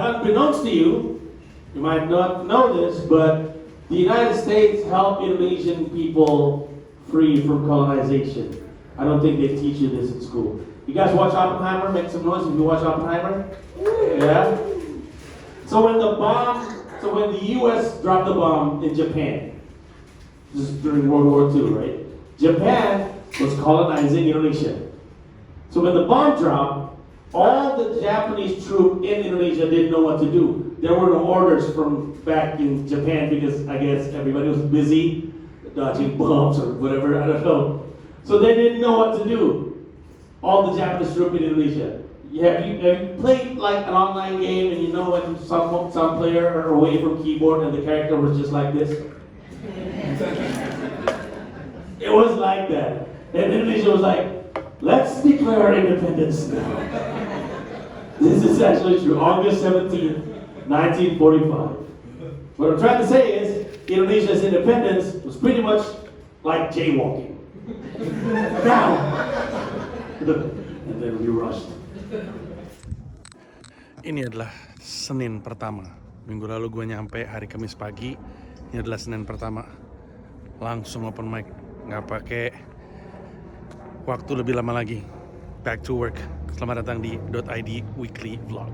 unbeknownst to you, you might not know this, but the United States helped Indonesian people free from colonization. I don't think they teach you this in school. You guys watch Oppenheimer? Make some noise if you watch Oppenheimer. Yeah? So when the U.S. dropped the bomb in Japan, this is during World War II, right? Japan was colonizing Indonesia. So when the bomb dropped, all the Japanese troops in Indonesia didn't know what to do. There were no orders from back in Japan because I guess everybody was busy dodging bombs or whatever, I don't know. So they didn't know what to do. All the Japanese troops in Indonesia. Have you played like an online game and you know when some player are away from keyboard and the character was just like this? It was like that. And Indonesia was like, let's declare our independence now. This is actually true. August 17th, 1945. What I'm trying to say is, Indonesia's independence was pretty much like jaywalking. Down! And then we rushed. Ini adalah Senin pertama. Minggu lalu gue nyampe hari Kamis pagi. Ini adalah Senin pertama. Langsung open mic. Nggak pakai waktu lebih lama lagi. Back to work. Selamat datang di .id Weekly Vlog.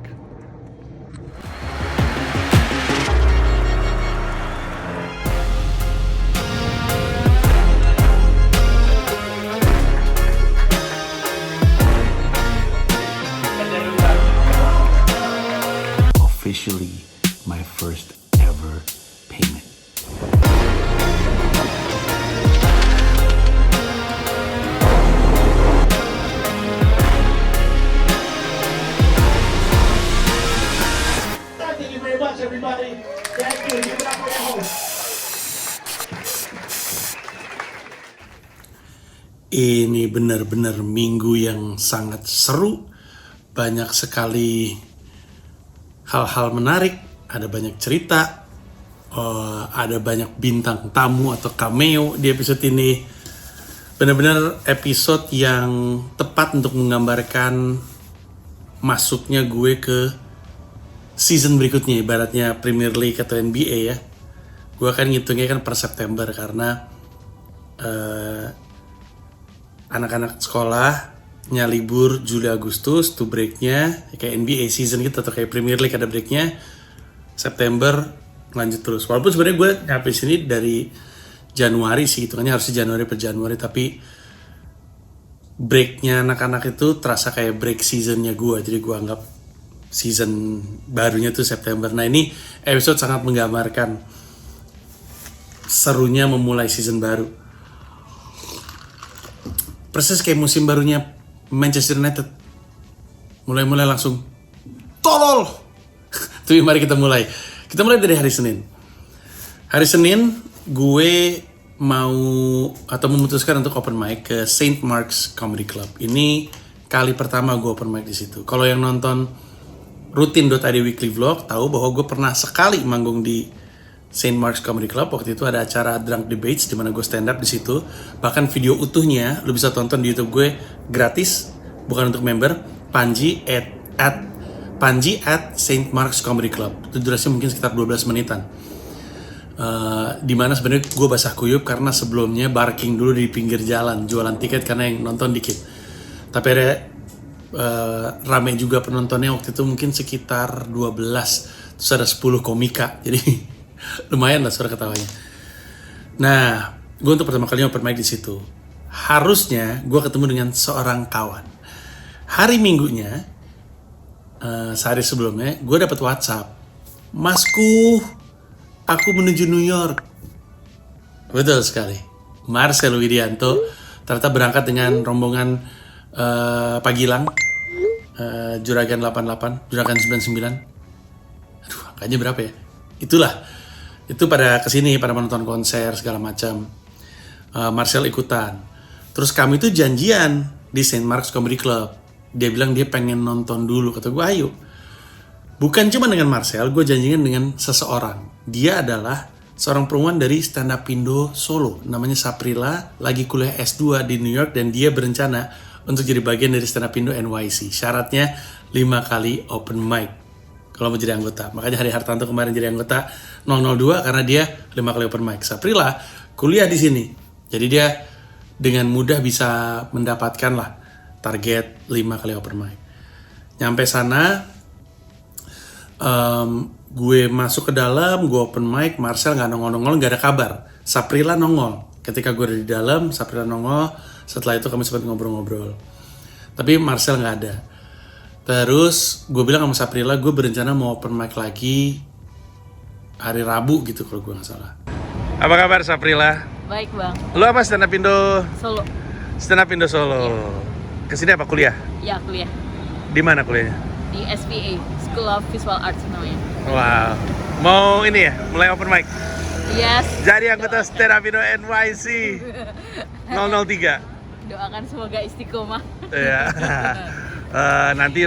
Officially my first ever payment. Thank you very much, everybody. Thank you. Give it up for your host. Ini benar-benar minggu yang sangat seru. Banyak sekali hal-hal menarik, ada banyak cerita, ada banyak bintang tamu atau cameo di episode ini. Benar-benar episode yang tepat untuk menggambarkan masuknya gue ke season berikutnya, ibaratnya Premier League atau NBA ya. Gue akan ngitungnya kan per September karena anak-anak sekolahnya libur Juli Agustus tuh breaknya kayak NBA season gitu atau kayak Premier League ada breaknya September lanjut terus. Walaupun sebenarnya gue nyampe sini dari Januari sih, hitungannya harusnya Januari per Januari, tapi breaknya anak-anak itu terasa kayak break seasonnya gue, jadi gue anggap season barunya tuh September. Nah ini episode sangat menggambarkan serunya memulai season baru. Persis kayak musim barunya Manchester United. Mulai-mulai langsung tolol. Tapi mari kita mulai. Kita mulai dari hari Senin. Hari Senin gue mau atau memutuskan untuk open mic ke St. Mark's Comedy Club. Ini kali pertama gue open mic di situ. Kalau yang nonton rutin.id Weekly Vlog tahu bahwa gue pernah sekali manggung di St. Mark's Comedy Club. Waktu itu ada acara Drunk Debates di mana gue stand up di situ. Bahkan video utuhnya lo bisa tonton di YouTube gue gratis, bukan untuk member. Panji at St. Mark's Comedy Club. Itu durasinya mungkin sekitar 12 menitan. Dimana sebenarnya gue basah kuyup karena sebelumnya barking dulu di pinggir jalan jualan tiket karena yang nonton dikit. Tapi ada rame juga penontonnya waktu itu mungkin sekitar 12. Terus ada 10 komika. Jadi lumayan lah suara ketawanya. Nah, gue untuk pertama kalinya open mic di situ. Harusnya gue ketemu dengan seorang kawan. Hari Minggunya, sehari sebelumnya, gue dapat WhatsApp. Masku, aku menuju New York. Betul sekali. Marcel Widianto ternyata berangkat dengan rombongan Pagilang, Juragan 88, Juragan 99. Aduh, angkanya berapa ya? Itulah. Itu pada kesini, pada menonton konser segala macam. Marcel ikutan. Terus kami tuh janjian di St. Mark's Comedy Club. Dia bilang dia pengen nonton dulu. Kata gue, ayo. Bukan cuma dengan Marcel, gue janjian dengan seseorang. Dia adalah seorang perempuan dari Stand Up Indo Solo. Namanya Saprila, lagi kuliah S2 di New York. Dan dia berencana untuk jadi bagian dari Stand Up Indo NYC. Syaratnya 5 kali open mic. kalau mau jadi anggota. Makanya Hari Hartanto kemarin jadi anggota 002 karena dia 5 kali open mic. Saprila kuliah di sini. Jadi dia dengan mudah bisa mendapatkan lah target 5 kali open mic. Nyampe sana, gue masuk ke dalam, gue open mic, Marcel nggak nongol-nongol, nggak ada kabar. Saprila nongol. Ketika gue ada di dalam, Saprila nongol. Setelah itu kami sempat ngobrol-ngobrol. Tapi Marcel nggak ada. Terus gue bilang sama Saprila, gue berencana mau open mic lagi hari Rabu gitu kalau gue nggak salah. Apa kabar Saprila? Baik bang. Lo apa stand up Indo? Solo. Stand up Indo Solo. Kesini apa kuliah? Ya kuliah Di mana kuliahnya? di SVA School of Visual Arts namanya. Wow. Mau ini ya, mulai open mic. Yes. Jadi anggota stand up Indo NYC 003. Doakan semoga istiqomah. Ya. Nanti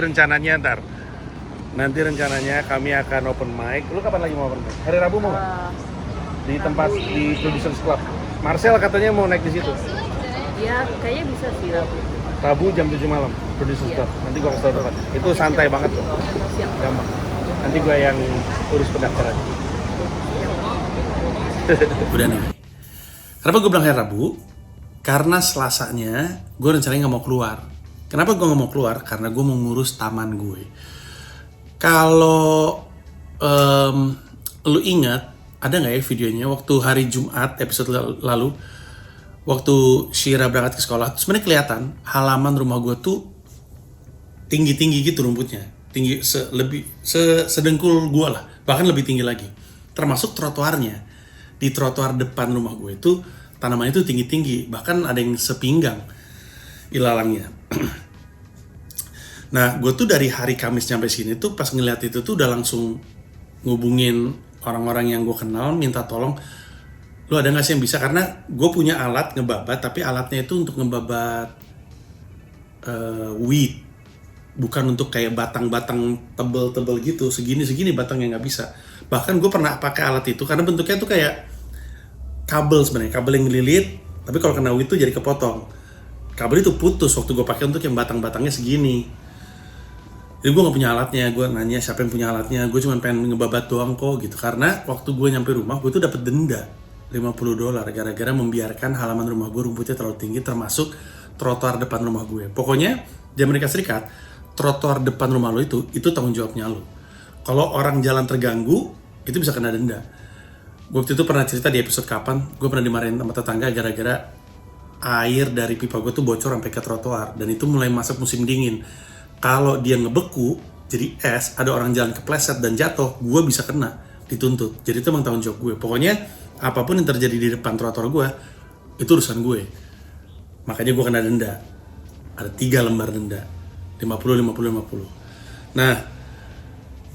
rencananya kami akan open mic. Lu kapan lagi mau open mic? Hari Rabu mau nggak? Di tempat di Producers Club. Marcel katanya mau naik di situ. Ya kayaknya bisa sih Rabu. Rabu jam 7 malam, Producers Club. Nanti gua kasih tau tempat. Itu santai banget kok. Siap. Gampang. Nanti gua yang urus pendaftaran. Udah nih. Kenapa gue bilang hari Rabu? Karena Selasanya gue rencananya nggak mau keluar. Kenapa gue nggak mau keluar? Karena gue mau ngurus taman gue. Kalau lu ingat, ada nggak ya videonya waktu hari Jumat episode lalu, waktu Shira berangkat ke sekolah, sebenarnya kelihatan halaman rumah gue tuh tinggi-tinggi gitu rumputnya, tinggi sedengkul gue lah, bahkan lebih tinggi lagi. Termasuk trotoarnya. Di trotoar depan rumah gue itu tanaman itu tinggi-tinggi, bahkan ada yang sepinggang ilalangnya. Nah, gue tuh dari hari Kamis sampai sini tuh pas ngeliat itu tuh udah langsung ngubungin orang-orang yang gue kenal, minta tolong, lu ada nggak sih yang bisa? Karena gue punya alat ngebabat, tapi alatnya itu untuk ngebabat weed, bukan untuk kayak batang-batang tebel-tebel gitu, segini-segini batangnya nggak bisa. Bahkan gue pernah pakai alat itu karena bentuknya tuh kayak kabel sebenarnya, kabel yang ngelilit, tapi kalau kena weed tuh jadi kepotong. Kabel itu putus waktu gue pakai untuk yang batang-batangnya segini. Jadi gue gak punya alatnya, gue nanya siapa yang punya alatnya, gue cuma pengen ngebabat doang kok gitu. Karena waktu gue nyampe rumah, gue tuh dapet denda $50 gara-gara membiarkan halaman rumah gue rumputnya terlalu tinggi, termasuk trotoar depan rumah gue. Pokoknya di Amerika Serikat, trotoar depan rumah lo itu tanggung jawabnya lo. Kalau orang jalan terganggu, itu bisa kena denda. Gue waktu itu pernah cerita di episode kapan, gue pernah dimarahin sama tetangga gara-gara air dari pipa gue tuh bocor sampai ke trotoar. Dan itu mulai masuk musim dingin. Kalau dia ngebeku, jadi es, ada orang jalan kepleset dan jatuh, gue bisa kena, dituntut. Jadi itu emang tanggung jawab gue. Pokoknya apapun yang terjadi di depan trotoar gue, itu urusan gue. Makanya gue kena denda. Ada 3 lembar denda. 50. Nah,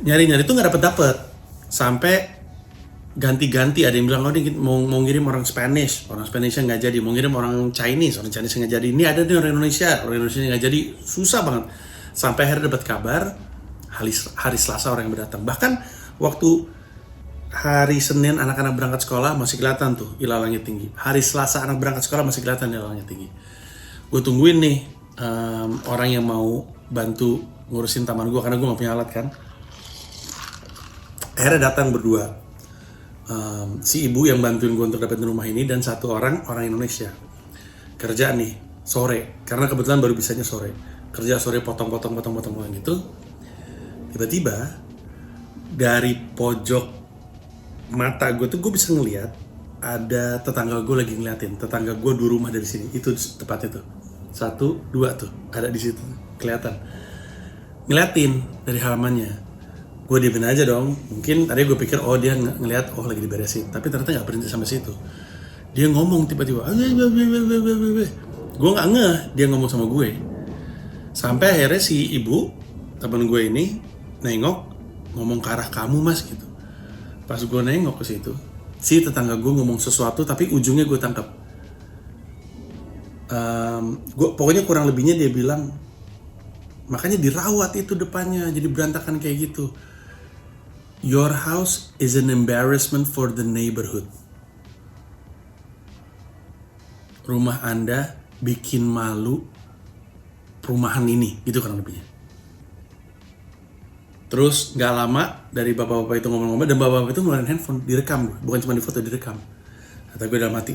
nyari-nyari tuh gak dapet. Sampai ganti-ganti, ada yang bilang, oh dia mau ngirim orang Spanishnya nggak jadi, mau ngirim orang Chinese nggak jadi, ini ada nih orang Indonesia nggak jadi, susah banget. Sampai akhirnya dapat kabar hari Selasa orang yang berdatang. Bahkan waktu hari Senin anak-anak berangkat sekolah masih kelihatan tuh ilalangnya tinggi. Hari Selasa anak berangkat sekolah masih kelihatan ilalangnya tinggi. Gue tungguin nih orang yang mau bantu ngurusin taman gue karena gue nggak punya alat kan. Akhirnya datang berdua. Si ibu yang bantuin gue untuk dapetin rumah ini dan satu orang Indonesia. Kerja nih sore karena kebetulan baru bisanya sore. Kerja sore potong gitu. Tiba-tiba dari pojok mata gue tuh gue bisa ngeliat ada tetangga gue lagi ngeliatin. Tetangga gue 2 rumah dari sini, itu tepatnya tuh 1, 2 tuh ada di situ kelihatan. Ngeliatin dari halamannya. Gue diemin aja dong, mungkin tadi gue pikir oh dia ngeliat oh lagi diberesin, tapi ternyata nggak berhenti sampai situ. Dia ngomong tiba-tiba, gue nggak ngeh dia ngomong sama gue. Sampai akhirnya si ibu teman gue ini nengok, ngomong ke arah kamu mas gitu. Pas gue nengok ke situ, si tetangga gue ngomong sesuatu tapi ujungnya gue tangkap. Pokoknya kurang lebihnya dia bilang, makanya dirawat itu depannya jadi berantakan kayak gitu. Your house is an embarrassment for the neighborhood. Rumah Anda bikin malu perumahan ini, gitu kan lebihnya. Terus nggak lama dari bapak-bapak itu ngomong-ngomong, dan bapak-bapak itu ngeluarin handphone, direkam, bukan cuma di foto, direkam. Kata gue dalam hati,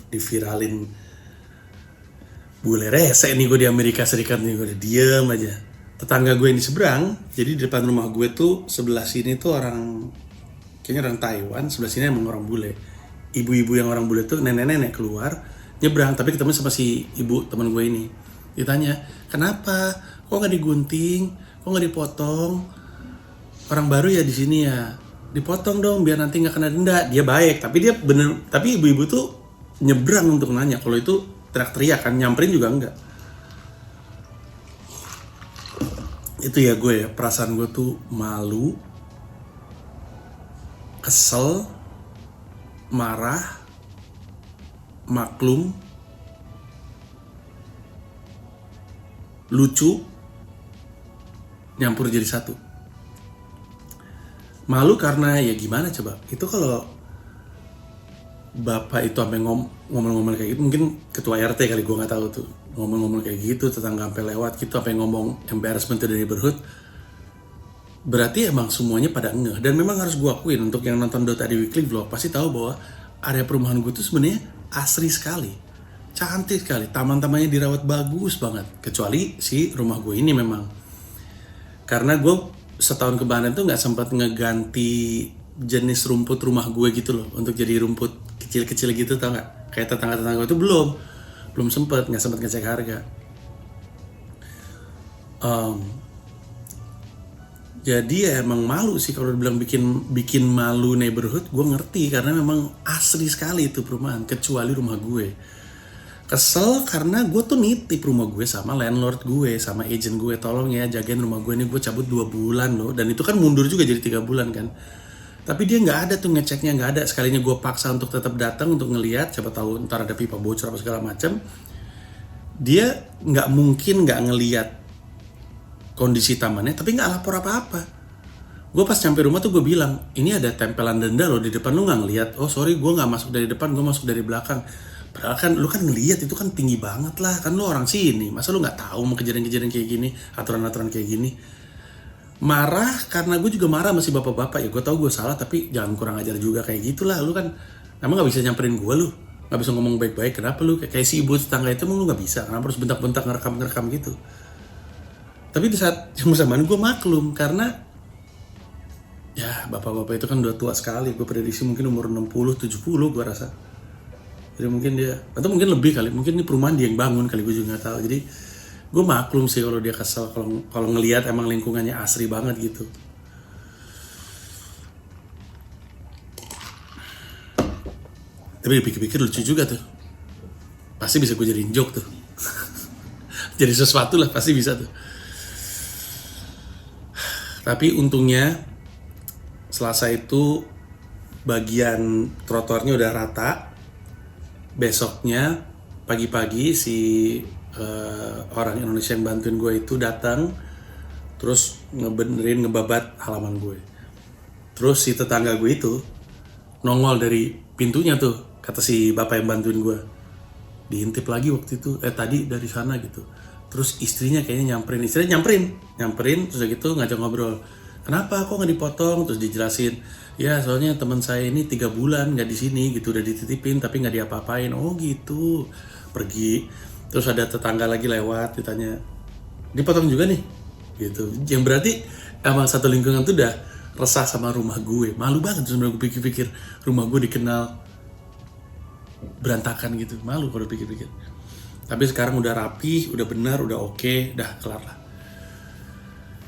diviralin. Bule rese nih gue di Amerika Serikat nih, gue udah diem aja. Tetangga gue yang di seberang, jadi di depan rumah gue tuh sebelah sini tuh orang, kayaknya orang Taiwan, sebelah sini emang orang bule. Ibu-ibu yang orang bule tuh nenek-nenek keluar, nyebrang, tapi ketemu sama si ibu teman gue ini. Ditanya, kenapa? Kok nggak digunting? Kok nggak dipotong? Orang baru ya di sini ya, dipotong dong biar nanti nggak kena denda. Dia baik, tapi dia bener, tapi ibu-ibu tuh nyebrang untuk nanya. Kalau itu teriak-teriak kan, nyamperin juga enggak. Itu ya gue ya, perasaan gue tuh malu, kesel, marah, maklum, lucu, nyampur jadi satu. Malu karena ya gimana coba, itu kalau bapak itu sampai ngomong-ngomong kayak gitu, mungkin ketua RT kali, gue nggak tahu tuh, ngomong-ngomong kayak gitu, tetangga sampai lewat gitu, sampai ngomong embarrassment to the neighborhood, berarti emang semuanya pada ngeh. Dan memang harus gue akuin, untuk yang nonton Dota di Weekly Vlog pasti tahu bahwa area perumahan gue tuh sebenarnya asri sekali, cantik sekali, taman-tamannya dirawat bagus banget, kecuali si rumah gue ini memang, karena gue setahun kebelakangan tuh nggak sempat ngeganti jenis rumput rumah gue gitu loh, untuk jadi rumput kecil-kecil gitu, tau nggak? Kayak tetangga-tetangga itu belum sempet, nggak sempet ngecek harga. Jadi ya emang malu sih kalau dibilang bikin malu neighborhood, gue ngerti karena memang asri sekali itu perumahan, kecuali rumah gue. Kesel karena gue tuh nitip rumah gue sama landlord gue, sama agent gue, tolong ya jagain rumah gue ini, gue cabut 2 bulan loh. Dan itu kan mundur juga jadi 3 bulan kan. Tapi dia nggak ada tuh ngeceknya, nggak ada. Sekalinya gue paksa untuk tetap datang untuk ngelihat, siapa tahu ntar ada pipa bocor apa segala macam. Dia nggak mungkin nggak ngelihat kondisi tamannya, tapi nggak lapor apa-apa. Gue pas nyampe rumah tuh gue bilang, ini ada tempelan denda loh di depan, lu nggak ngelihat? Oh sorry, gue nggak masuk dari depan, gue masuk dari belakang. Padahal kan lu kan ngelihat itu kan tinggi banget lah, kan lu orang sini, masa lu nggak tahu mau kejadian-kejadian kayak gini, aturan-aturan kayak gini. Marah karena gue juga marah masih bapak-bapak, ya gue tahu gue salah, tapi jangan kurang ajar juga kayak gitulah. Lu kan emang nggak bisa nyamperin gue, lu nggak bisa ngomong baik-baik, kenapa lu kayak si ibu tetangga itu emang lu nggak bisa, kenapa harus bentak-bentak ngerekam gitu. Tapi di saat yang bersamaan gue maklum, karena ya bapak-bapak itu kan udah tua sekali, gue prediksi mungkin umur 60-70 gue rasa. Jadi mungkin dia, atau mungkin lebih kali, mungkin ini perumahan dia yang bangun kali, gue juga nggak tahu. Jadi gue maklum sih kalau dia kesel, kalau ngelihat emang lingkungannya asri banget gitu. Tapi dipikir-pikir lucu juga tuh, pasti bisa gue jadiin joke tuh. Jadi sesuatu lah, pasti bisa tuh. Tapi untungnya Selasa itu bagian trotoarnya udah rata. Besoknya pagi-pagi si orang Indonesia yang bantuin gue itu datang, terus ngebabat halaman gue. Terus si tetangga gue itu nongol dari pintunya tuh, kata si bapak yang bantuin gue, diintip lagi waktu itu, tadi dari sana gitu. Terus istrinya kayaknya nyamperin, terus gitu ngajak ngobrol. Kenapa kok nggak dipotong? Terus dijelasin, ya soalnya teman saya ini 3 bulan nggak di sini gitu, udah dititipin tapi nggak diapa-apain. Oh gitu, pergi. Terus ada tetangga lagi lewat, ditanya, dipotong juga nih? Gitu. Yang berarti emang satu lingkungan tuh udah resah sama rumah gue. Malu banget sebenarnya gue pikir-pikir, rumah gue dikenal berantakan gitu. Malu kalau pikir-pikir. Tapi sekarang udah rapi, udah benar, udah oke, dah kelar lah.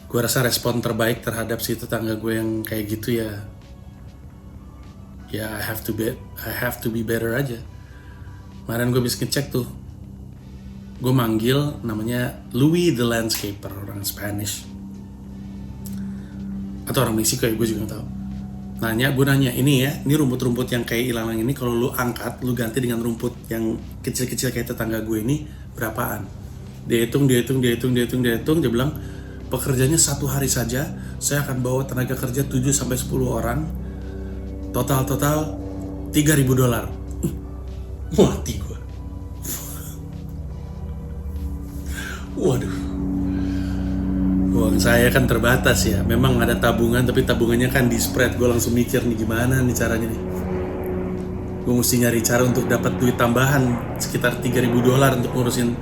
Gue rasa respon terbaik terhadap si tetangga gue yang kayak gitu ya I have to be better aja. Kemarin gue bisa ngecek tuh, gue manggil namanya Louis the Landscaper, orang Spanish atau orang Meksiko ya, gue juga gak tahu. Gue nanya, ini rumput-rumput yang kayak ilalang ini kalau lu angkat, lu ganti dengan rumput yang kecil-kecil kayak tetangga gue ini, berapaan? Dia hitung, dia bilang, pekerjanya 1 hari saja, saya akan bawa tenaga kerja 7-10 orang, total $3.000. Mati gue. uang saya kan terbatas ya. Memang ada tabungan, tapi tabungannya kan di spread. Gue langsung mikir nih gimana nih caranya nih. Gue mesti nyari cara untuk dapat duit tambahan sekitar $3.000 untuk ngurusin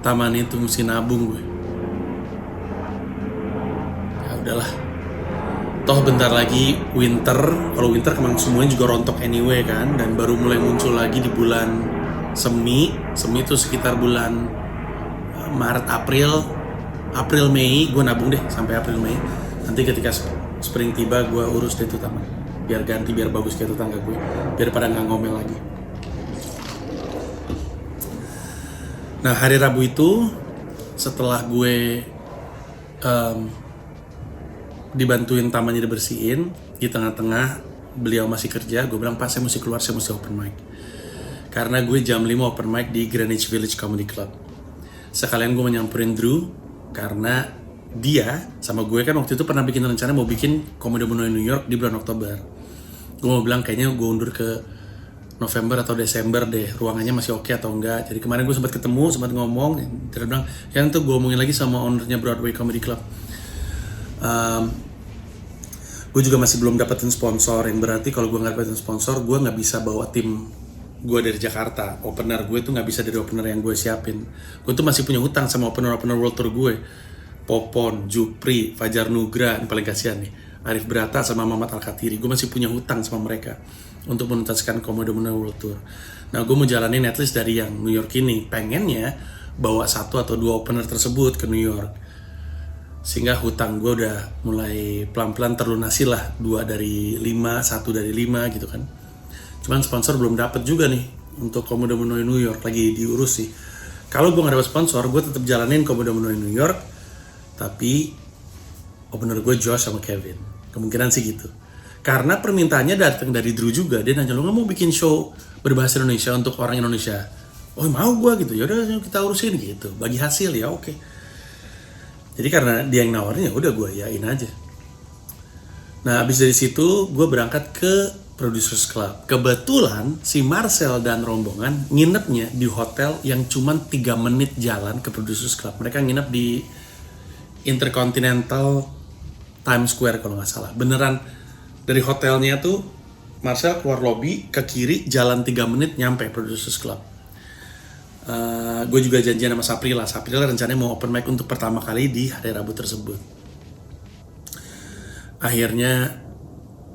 taman itu, mesti nabung gue. Ya udahlah. Toh bentar lagi winter. Kalau winter kemang semuanya juga rontok anyway kan, dan baru mulai muncul lagi di bulan semi. Semi itu sekitar bulan Maret, April, Mei. Gue nabung deh sampai April, Mei. Nanti ketika spring tiba gue urus deh itu taman. Biar ganti, biar bagus kayak tetangga gue. Biar pada nggak ngomel lagi. Nah hari Rabu itu setelah gue dibantuin tamannya dibersihin, di tengah-tengah beliau masih kerja, gue bilang, "Pak, saya mesti keluar, saya mesti open mic." Karena gue jam 5 open mic di Greenwich Village Comedy Club. Sekalian gue menyamperin Drew karena dia sama gue kan waktu itu pernah bikin rencana mau bikin Comedy Mono New York di bulan Oktober. Gue mau bilang kayaknya gue undur ke November atau Desember deh, ruangannya masih oke atau enggak. Jadi kemarin gue sempat ketemu, sempat ngomong, dia bilang, yang tuh gue omongin lagi sama ownernya Broadway Comedy Club. Gue juga masih belum dapetin sponsor, yang berarti kalau gue nggak dapetin sponsor, gue nggak bisa bawa tim gue dari Jakarta. Opener gue tuh nggak bisa dari opener yang gue siapin. Gue tuh masih punya hutang sama opener World Tour gue. Popon, Jupri, Fajar Nugra, yang paling kasihan nih, Arif Brata sama Mamat Al-Katiri. Gue masih punya hutang sama mereka untuk menuntaskan Comedy Mono World Tour. Nah gue mau jalanin at least dari yang New York ini. Pengennya bawa 1 atau 2 opener tersebut ke New York, sehingga hutang gue udah mulai pelan-pelan terlunasi lah. 2 dari 5, 1 dari 5 gitu kan. Cuman sponsor belum dapet juga nih untuk Comedy Mono New York, lagi diurus sih. Kalau gue gak dapet sponsor, gue tetap jalanin Comedy Mono New York, tapi opener gue Josh sama Kevin. Kemungkinan sih gitu. Karena permintaannya datang dari Drew juga. Dia nanya, "Lo nggak mau bikin show berbahasa Indonesia untuk orang Indonesia?" "Oh mau gue," gitu. "Ya udah kita urusin," gitu. Bagi hasil ya oke. Jadi karena dia yang nawarin ya udah gue yain aja. Nah abis dari situ gue berangkat ke Producers Club. Kebetulan si Marcel dan rombongan nginepnya di hotel yang cuman 3 menit jalan ke Producers Club. Mereka nginep di Intercontinental Times Square kalau nggak salah. Beneran dari hotelnya tuh Marcel keluar lobby ke kiri, jalan 3 menit nyampe Producers Club. Gue juga janjian sama Saprila. Saprila rencananya mau open mic untuk pertama kali di hari Rabu tersebut. Akhirnya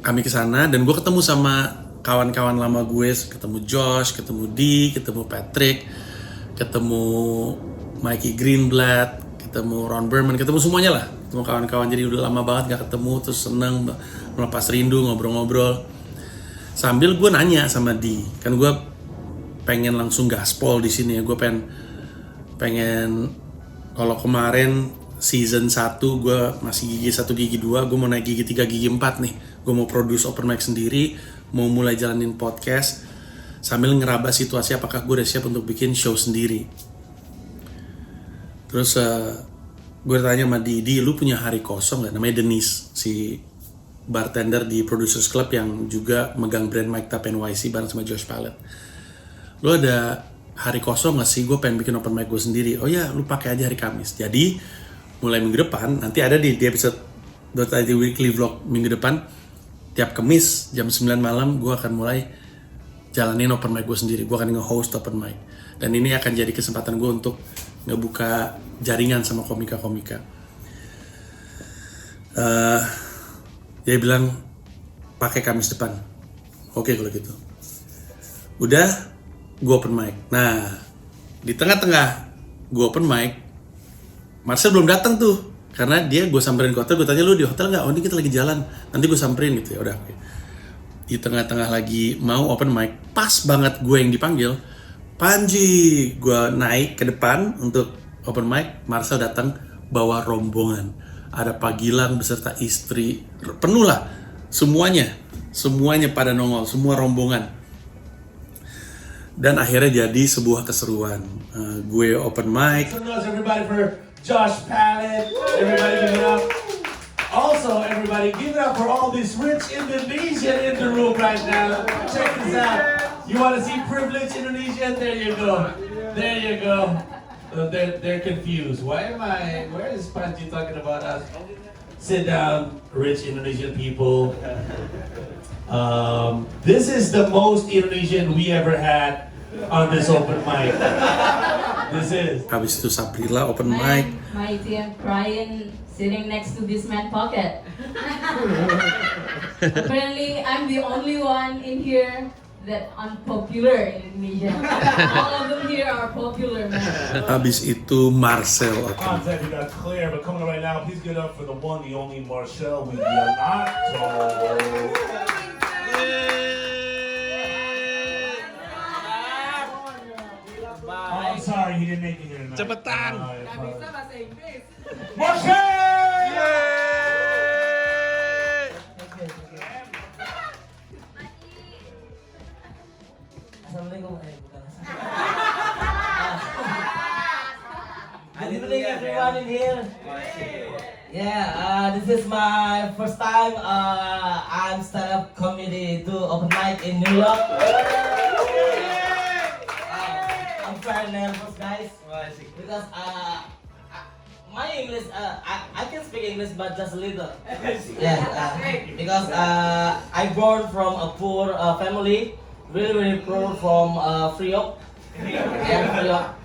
kami kesana dan gue ketemu sama kawan-kawan lama gue, ketemu Josh, ketemu Dee, ketemu Patrick, ketemu Mikey Greenblatt, ketemu Ron Berman, ketemu semuanya lah, ketemu kawan-kawan. Jadi udah lama banget gak ketemu, terus seneng melepas rindu, ngobrol-ngobrol. Sambil gue nanya sama Dee, kan gue pengen langsung gaspol di sini ya. Gue pengen kalau kemarin season 1 gue masih gigi 1 gigi 2, gue mau naik gigi 3 gigi 4 nih. Gue mau produce open mic sendiri, mau mulai jalanin podcast sambil ngeraba situasi apakah gue udah siap untuk bikin show sendiri. Terus gue tanya sama Didi, "Lu punya hari kosong gak?" Namanya Denise, si bartender di Producers Club yang juga megang brand Mike Tap NYC bareng sama Josh Pallet. "Lu ada hari kosong gak sih? Gue pengen bikin open mic gue sendiri." "Oh ya, lu pakai aja hari Kamis." Jadi mulai minggu depan, nanti ada di episode .id weekly vlog minggu depan, tiap Kamis jam 9 malam gue akan mulai jalanin open mic gue sendiri. Gue akan nge-host open mic. Dan ini akan jadi kesempatan gue untuk ngebuka jaringan sama komika-komika. Dia bilang pakai Kamis depan. Oke kalau gitu. Udah, gue open mic. Nah, di tengah-tengah gue open mic, Marcel belum datang tuh. Karena dia gue samperin ke hotel, gue tanya, "Lu di hotel nggak?" "Oh ini kita lagi jalan, nanti gue samperin," gitu ya. Udah. Di tengah-tengah lagi mau open mic, pas banget gue yang dipanggil. "Panji," gue naik ke depan untuk open mic. Marcel datang bawa rombongan. Ada Pak Gilang beserta istri, penuh lah, semuanya pada nongol, semua rombongan. Dan akhirnya jadi sebuah keseruan. Gue open mic. Everybody for Josh Pallet. Everybody give it up. Also, everybody give it up for all these rich Indonesian in the room right now. Check this out. You want to see privileged Indonesian? There you go. There you go. they're confused. Where is Panji talking about us? Sit down, rich Indonesian people. This is the most Indonesian we ever had on this open mic. This is. Habis itu Sabrila open mic. My dear Brian sitting next to this man pocket. Apparently, I'm the only one in here that unpopular in Indonesia. All of them here are popular, man. Habis itu Marcel open. Contact we got clear, but coming up right now, please get up for the one, the only Marcel Widianato. Oh, I'm sorry, he didn't make it here tonight. Cepetan. Marcel! Assalamualaikum. Good evening, everyone in here. Yeah, this is my first time. I'm stand-up comedy to open mic in New York. I'm very nervous, guys, because my English, I can speak English, but just a little. Yeah, because I born from a poor family. Really poor from Priok. Yeah,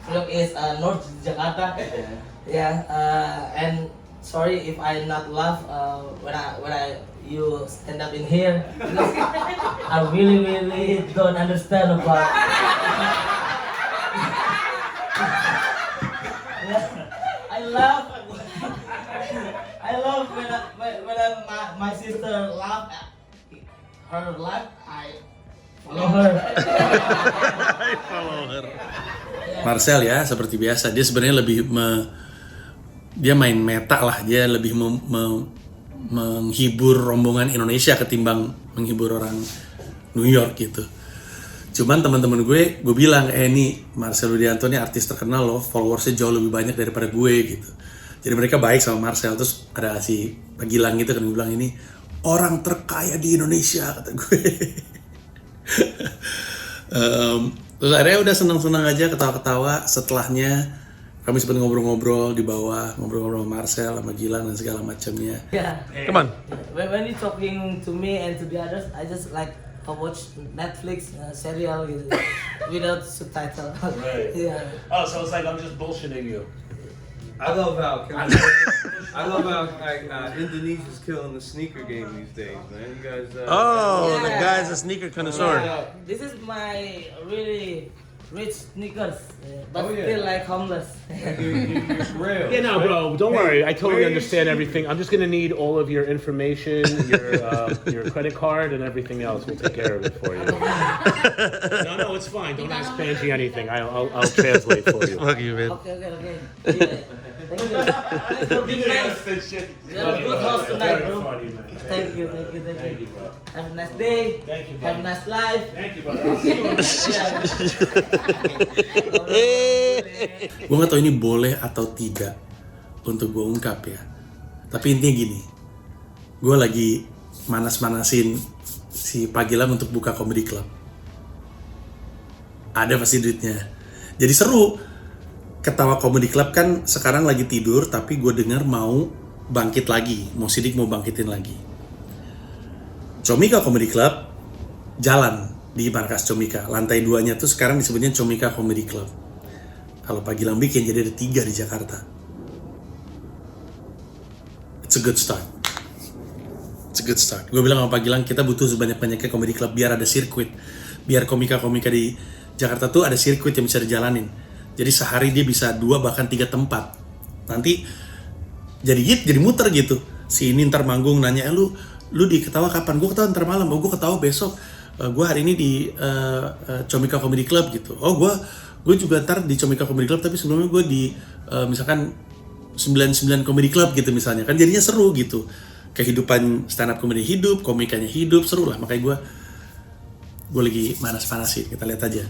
Priok is North Jakarta. Yeah, and sorry if I not laugh when you stand up in here, because I really don't understand about. Yeah, I love when my sister laugh. Her laugh, I follow her. Marcel ya, seperti biasa dia sebenarnya lebih dia main meta lah, dia lebih menghibur rombongan Indonesia ketimbang menghibur orang New York gitu. Cuman teman-teman gue bilang, ini Marcel Widianto nih artis terkenal loh, followersnya jauh lebih banyak daripada gue gitu. Jadi mereka baik sama Marcel. Terus ada si Pak Gilang gitu kan, gue bilang ini orang terkaya di Indonesia kata gue. Terus akhirnya udah senang-senang aja, ketawa-ketawa. Setelahnya kami sempat ngobrol-ngobrol di bawah, ngobrol-ngobrol sama Marcel, sama Gilang dan segala macamnya. Yeah. Come on. When you talking to me and to the others, I just like watch Netflix serial without subtitle. Right. Yeah. Oh, so it's like I'm just bullshitting you. I love how like Indonesia's killing the sneaker game these days, man. You guys. Oh, the Yeah. guy's a sneaker connoisseur. This is my really rich sneakers, but Oh, yeah. still like homeless. You're real. Yeah, no, bro. Don't worry. I totally where understand is- everything. I'm just gonna need all of your information, your credit card, and everything else. We'll take care of it for you. No, it's fine. Don't ask Panji anything. I'll translate for you. Fuck you, man. Okay. Yeah. Thank you. Thanks for being nice. You're a good host tonight, bro. Thank you. Have a nice day. Thank you, Have a nice life. Thank you, brother. Gue gak tau ini boleh atau tidak untuk gue ungkap ya. Tapi intinya gini, gue lagi manas-manasin si Pak Gilang untuk buka comedy club. Ada pasti duitnya. Jadi seru. Ketawa Comedy Club kan sekarang lagi tidur, tapi gue dengar mau bangkit lagi. Mau sidik mau bangkitin lagi. Comika Comedy Club jalan di markas Comika. Lantai 2-nya tuh sekarang disebutnya Comika Comedy Club. Kalau Pak Gilang bikin, jadi ada 3 di Jakarta. It's a good start. It's a good start. Gue bilang sama Pak Gilang, kita butuh sebanyak-banyaknya comedy club biar ada sirkuit. Biar komika-komika di Jakarta tuh ada sirkuit yang bisa dijalanin. Jadi sehari dia bisa 2 bahkan 3 tempat. Nanti jadi muter gitu. Si ini ntar manggung nanya, lu di Ketawa kapan? Gue ketawa ntar malam. Oh, gue ketawa besok. Gue hari ini di Comika Comedy Club gitu. Oh, gue juga ntar di Comika Comedy Club, tapi sebelumnya gue di misalkan 99 Comedy Club gitu misalnya. Kan jadinya seru gitu. Kehidupan stand up comedy hidup, komikanya hidup, seru lah. Makanya gue lagi manas-manasin. Kita lihat aja.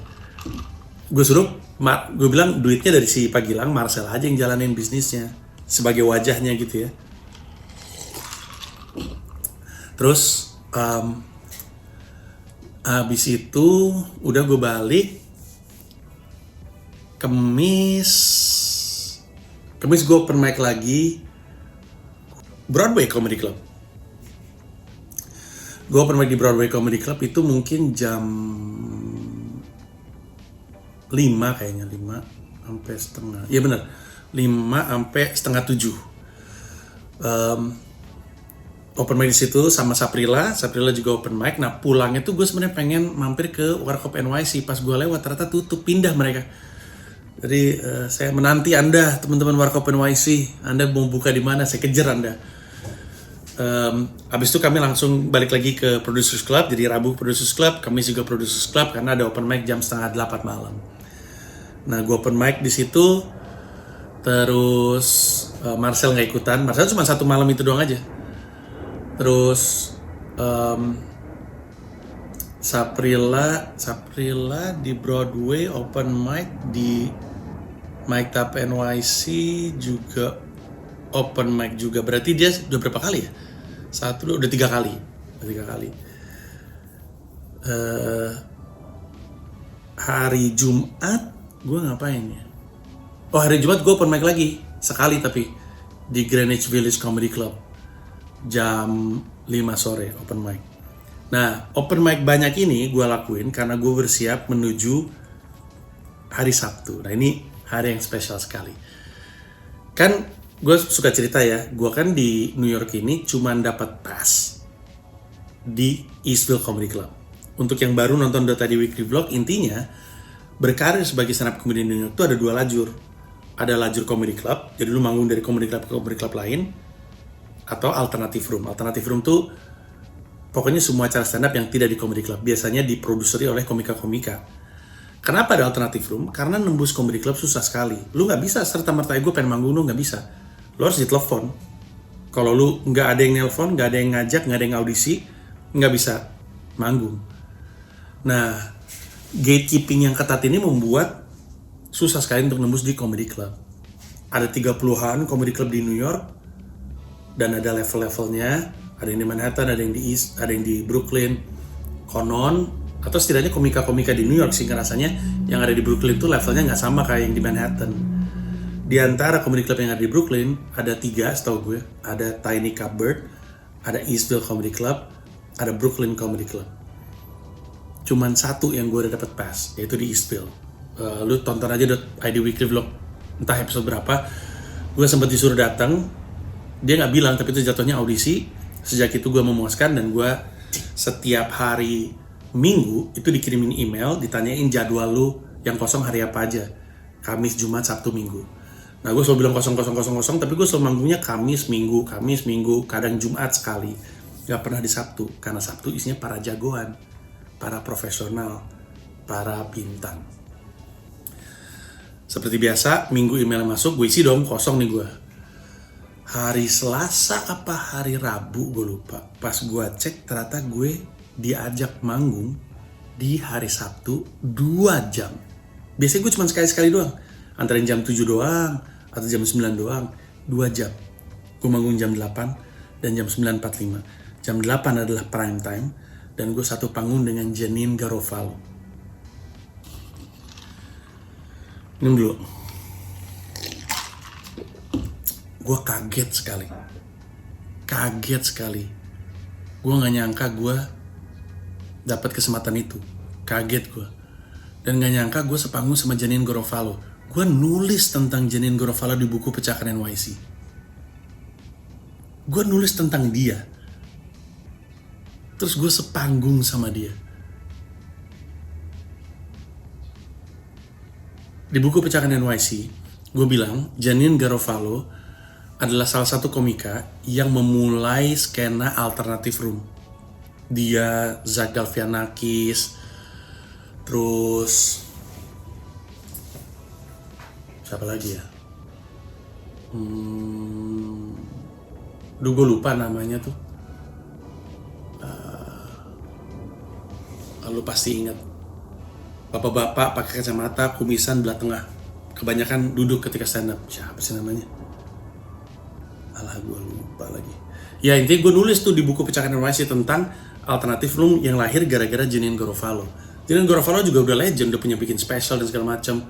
Gue bilang duitnya dari si Pak Gilang, Marcel aja yang jalanin bisnisnya sebagai wajahnya gitu ya. Terus habis itu udah gue balik Kemis Kamis gue open mic lagi Broadway Comedy Club. Gue open mic di Broadway Comedy Club itu mungkin jam 5 kayaknya, 5 sampai setengah. Iya benar, 5 sampai setengah 7. Open mic di situ sama Saprila juga open mic. Nah pulangnya tuh gue sebenarnya pengen mampir ke Warkop NYC. Pas gue lewat ternyata tutup, pindah mereka. Jadi saya menanti Anda teman-teman Warkop NYC. Anda mau buka di mana? Saya kejar Anda. Abis itu kami langsung balik lagi ke Producers Club. Jadi Rabu Producers Club, Kamis juga Producers Club karena ada open mic jam 7:30 malam. Nah gue open mic di situ. Terus Marcel nggak ikutan. Marcel cuma 1 malam itu doang aja. Terus Saprila di Broadway open mic, di Mic Tap NYC juga open mic juga. Berarti dia udah berapa kali ya? Udah 3 kali. Hari Jumat gue ngapain ya? Oh hari Jumat gue open mic lagi sekali tapi di Greenwich Village Comedy Club. Jam 5 sore open mic. Nah, open mic banyak ini gue lakuin karena gue bersiap menuju hari Sabtu. Nah, ini hari yang spesial sekali. Kan gue suka cerita ya, gue kan di New York ini cuman dapat pass di Eastville Comedy Club. Untuk yang baru nonton tadi weekly vlog, intinya berkarir sebagai stand up comedy di New York itu ada 2 lajur. Ada lajur comedy club, jadi lu manggung dari comedy club ke comedy club lain, atau alternative room. Alternative room tuh pokoknya semua acara stand up yang tidak di comedy club. Biasanya diproduseri oleh komika-komika. Kenapa ada alternative room? Karena nembus comedy club susah sekali. Lu nggak bisa serta-merta gue pengen manggung lu, nggak bisa. Lu harus ditelepon. Kalau lu nggak ada yang nelpon, nggak ada yang ngajak, nggak ada yang audisi, nggak bisa manggung. Nah, gatekeeping yang ketat ini membuat susah sekali untuk nembus di comedy club. Ada 30-an comedy club di New York, dan ada level-levelnya, ada yang di Manhattan, ada yang di East, ada yang di Brooklyn, konon, atau setidaknya komika-komika di New York sih ngerasanya yang ada di Brooklyn itu levelnya nggak sama kayak yang di Manhattan. Di antara comedy club yang ada di Brooklyn, ada 3 setahu gue, ada Tiny Cupboard, ada Eastville Comedy Club, ada Brooklyn Comedy Club. Cuman 1 yang gue udah dapet pass, yaitu di Eastville. Lu tonton aja .id weekly vlog, entah episode berapa, gue sempat disuruh datang. Dia nggak bilang, tapi itu jatuhnya audisi. Sejak itu gue memuaskan dan gue setiap hari Minggu itu dikirimin email, ditanyain jadwal lu yang kosong hari apa aja. Kamis, Jumat, Sabtu, Minggu. Nah gue selalu bilang kosong, tapi gue selalu manggungnya Kamis, Minggu, kadang Jumat sekali. Gak pernah di Sabtu, karena Sabtu isinya para jagoan, para profesional, para bintang. Seperti biasa, Minggu email masuk, gue isi dong, kosong nih gue. Hari Selasa apa hari Rabu gue lupa. Pas gue cek ternyata gue diajak manggung di hari Sabtu 2 jam. Biasanya gue cuma sekali-sekali doang. Antara jam 7 doang atau jam 9 doang. 2 jam. Gue manggung jam 8 dan jam 9.45. Jam 8 adalah prime time. Dan gue satu panggung dengan Janeane Garofalo. Minum dulu. Gue kaget sekali. Gue gak nyangka gue dapat kesempatan itu. Kaget gue. Dan gak nyangka gue sepanggung sama Janeane Garofalo. Gue nulis tentang Janeane Garofalo di buku Pecahkan NYC. Gue nulis tentang dia. Terus gue sepanggung sama dia. Di buku Pecahkan NYC, gue bilang Janeane Garofalo adalah salah satu komika yang memulai skena alternative room. Dia, Zach Galifianakis, terus siapa lagi ya? Gue lupa namanya tuh. Lu pasti ingat. Bapak-bapak pakai kacamata, kumisan belah tengah. Kebanyakan duduk ketika stand up. Siapa sih namanya? Alah, gue lupa lagi. Ya intinya gue nulis tuh di buku Pecahkan NYC tentang alternative room yang lahir gara-gara Janeane Garofalo. Janeane Garofalo juga udah legend, udah punya bikin special dan segala macam.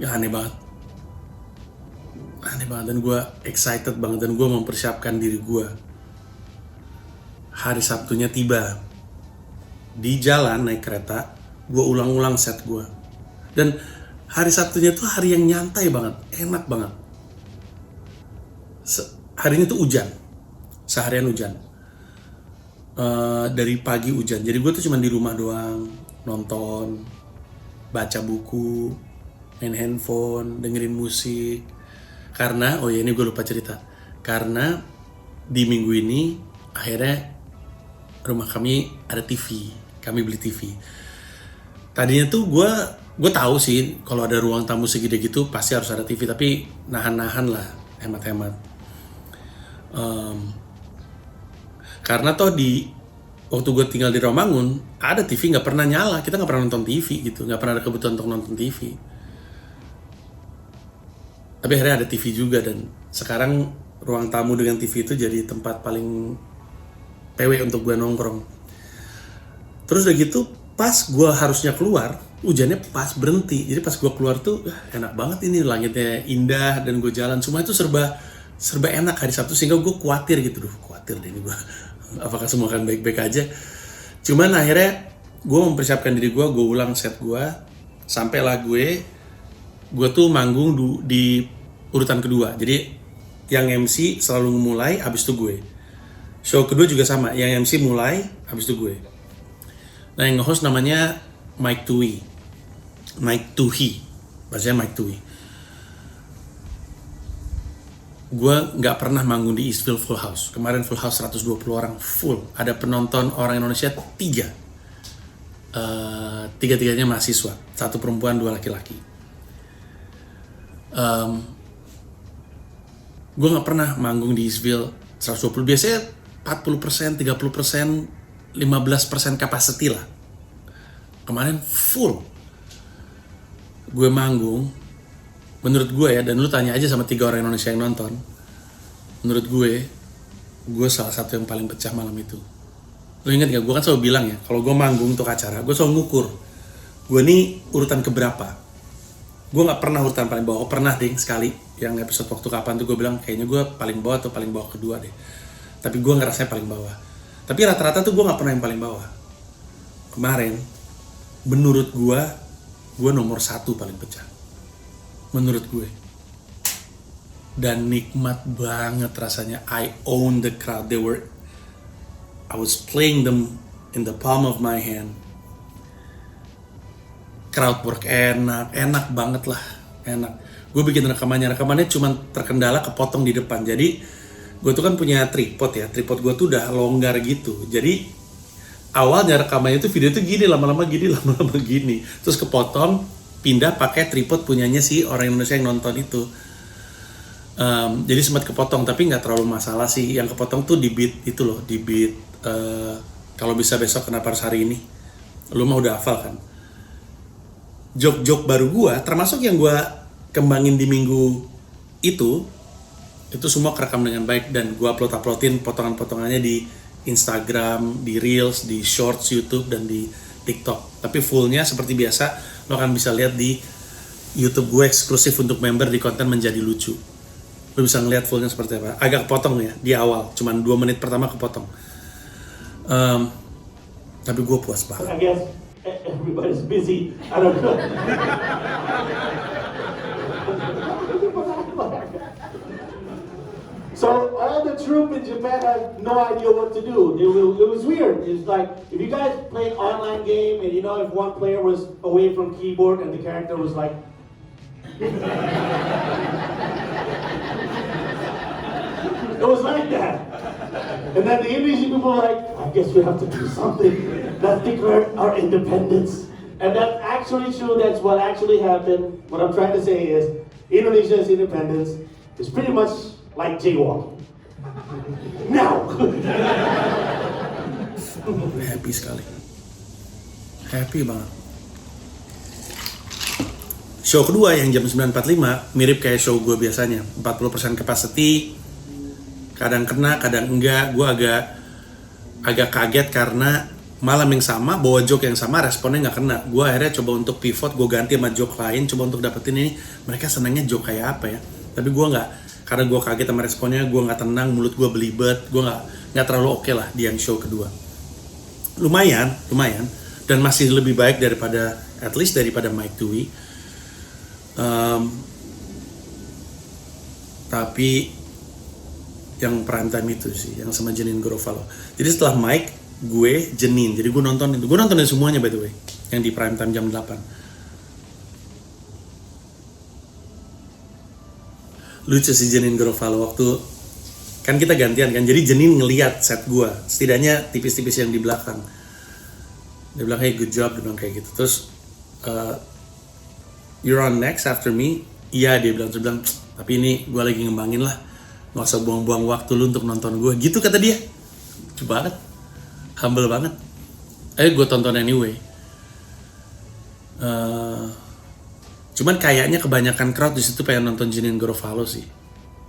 Ya aneh banget. aneh banget, dan gue excited banget, dan gue mempersiapkan diri gue. Hari Sabtunya tiba, di jalan naik kereta, gue ulang-ulang set gue. Dan hari Sabtunya tuh hari yang nyantai banget, enak banget. Harinya tuh hujan, seharian hujan. Dari pagi hujan, jadi gue tuh cuma di rumah doang, nonton, baca buku, main handphone, dengerin musik. Karena, oh ya ini gue lupa cerita, karena di minggu ini akhirnya rumah kami ada TV, kami beli TV. Tadinya tuh gue tahu sih kalau ada ruang tamu segede gitu pasti harus ada TV, tapi nahan-nahan lah, hemat-hemat. Karena toh waktu gue tinggal di Romangun ada TV nggak pernah nyala, kita nggak pernah nonton TV gitu, nggak pernah ada kebutuhan untuk nonton TV. Tapi akhirnya ada TV juga, dan sekarang ruang tamu dengan TV itu jadi tempat paling PW untuk gue nongkrong. Terus udah gitu pas gue harusnya keluar, hujannya pas berhenti. Jadi pas gue keluar tuh enak banget, ini langitnya indah dan gue jalan, semua itu serba enak hari Sabtu, sehingga gue khawatir gitu, khawatir deh ini gue apakah semua akan baik-baik aja. Cuman akhirnya gue mempersiapkan diri gue ulang set gue, sampailah gue tuh manggung di urutan kedua. Jadi yang MC selalu mulai, habis itu gue. Show kedua juga sama, yang MC mulai, habis itu gue. Nah yang nge-host namanya Mike Tuhi, bahasanya Mike Tuhi. Gue nggak pernah manggung di Eastville full house. Kemarin full house 120 orang full. Ada penonton orang Indonesia 3. Tiga-tiganya mahasiswa, 1 perempuan 2 laki-laki. Gue nggak pernah manggung di Eastville 120. Biasanya 40%, 30%, 15% capacity lah. Kemarin full. Gue manggung, menurut gue ya, dan lu tanya aja sama 3 orang Indonesia yang nonton, menurut gue salah satu yang paling pecah malam itu. Lu inget gak, gue kan selalu bilang ya, kalau gue manggung untuk acara, gue selalu ngukur gue nih urutan keberapa. Gue gak pernah urutan paling bawah. Pernah deh sekali, yang episode waktu kapan tuh gue bilang kayaknya gue paling bawah atau paling bawah kedua deh, tapi gue ngerasanya paling bawah. Tapi rata-rata tuh gue gak pernah yang paling bawah. Kemarin menurut gue nomor 1 paling pecah, menurut gue. Dan nikmat banget rasanya. I own the crowd. I was playing them in the palm of my hand. Crowd work enak banget lah, enak. Gue bikin rekamannya cuma terkendala kepotong di depan. Jadi gue tuh kan punya tripod ya, tripod gue tuh udah longgar gitu. Jadi awalnya rekamannya tuh video tuh gini, lama-lama gini. Terus kepotong, pindah pakai tripod punyanya si orang Indonesia yang nonton itu. Jadi sempat kepotong, tapi nggak terlalu masalah sih. Yang kepotong tuh di beat itu loh, di beat kalau bisa besok kenapa harus hari ini. Lu mah udah hafal kan. Jok-jok baru gue, termasuk yang gue kembangin di minggu itu semua kerekam dengan baik, dan gue uploadin potongan-potongannya di Instagram, di Reels, di Shorts YouTube, dan di TikTok. Tapi fullnya seperti biasa lo akan bisa lihat di YouTube gue eksklusif untuk member di konten Menjadi Lucu. Lo bisa ngeliat fullnya seperti apa. Agak kepotong ya di awal, cuman 2 menit pertama kepotong. Tapi gue puas banget. I guess everybody's busy. I don't know. So all the troop in Japan had no idea what to do. It was weird. It's like if you guys play an online game and you know if one player was away from keyboard and the character was like it was like that. And then the Indonesian people were like, I guess we have to do something. Let's declare our independence. And that's actually true. That's what actually happened. What I'm trying to say is Indonesia's independence is pretty much like jaywalking. Now. Happy sekali. Happy banget. Show kedua yang jam 9.45 mirip kayak show gue biasanya. 40% capacity. Kadang kena, kadang enggak. Gue agak kaget karena malam yang sama, bawa joke yang sama, responnya nggak kena. Gue akhirnya coba untuk pivot, gue ganti sama joke lain, coba untuk dapetin ini. Mereka senangnya joke kayak apa ya? Tapi gue nggak, karena gue kaget sama responnya, gue nggak tenang, mulut gue belibet, gue nggak terlalu oke lah di yang show kedua. Lumayan, dan masih lebih baik daripada, at least daripada Mike Tui. Tapi yang prime time itu sih, yang sama Janine Garofalo. Jadi setelah Mike, gue Janine, jadi gue nonton semuanya by the way, yang di prime time jam 8. Lucu sih Janine Garofalo waktu kan kita gantian kan, jadi Janine ngeliat set gue, setidaknya tipis-tipis yang di belakang. Dia bilang, hey good job, dia bilang kayak gitu. Terus you're on next after me. Iya, dia bilang, tapi ini gue lagi ngembangin lah, nggak usah buang-buang waktu lu untuk nonton gue, gitu kata dia. Lucu banget, humble banget. Gue tonton anyway. Cuman kayaknya kebanyakan crowd di situ pengen nonton Janine Garofalo sih.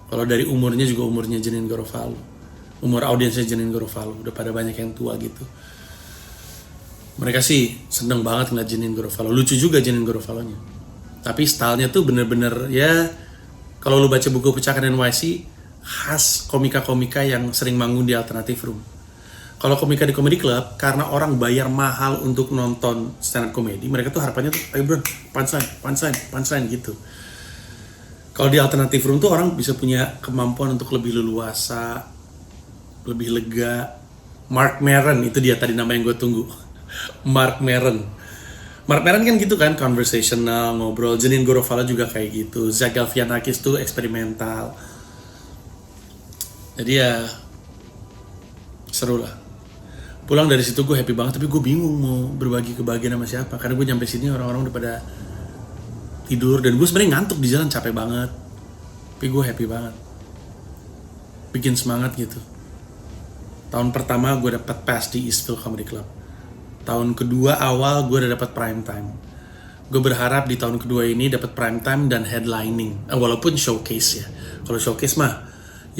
Kalau dari umurnya juga umurnya Janine Garofalo, umur audiensnya Janine Garofalo, udah pada banyak yang tua gitu. Mereka sih seneng banget ngeliat Janine Garofalo, lucu juga Janine Garofalo-nya. Tapi stylenya tuh bener-bener ya, kalau lu baca buku Pecahkan NYC, khas komika-komika yang sering manggung di alternative room. Kalau komika di comedy club, karena orang bayar mahal untuk nonton stand up comedy, mereka tuh harapannya tuh, ayo bro, punchline gitu. Kalau di alternative room tuh orang bisa punya kemampuan untuk lebih leluasa, lebih lega. Mark Maron, itu dia tadi nama yang gue tunggu. Mark Maron kan gitu kan, conversational, ngobrol. Janine Garofalo juga kayak gitu. Zach Galifianakis tuh eksperimental. Jadi ya seru lah. Pulang dari situ gue happy banget, tapi gue bingung mau berbagi kebahagiaan sama siapa. Karena gue nyampe sini orang-orang udah pada tidur, dan gue sebenarnya ngantuk di jalan, capek banget. Tapi gue happy banget, bikin semangat gitu. Tahun pertama gue dapat pass di Eastville Comedy Club. Tahun kedua awal gue udah dapat prime time. Gue berharap di tahun kedua ini dapat prime time dan headlining, walaupun showcase ya. Kalau showcase mah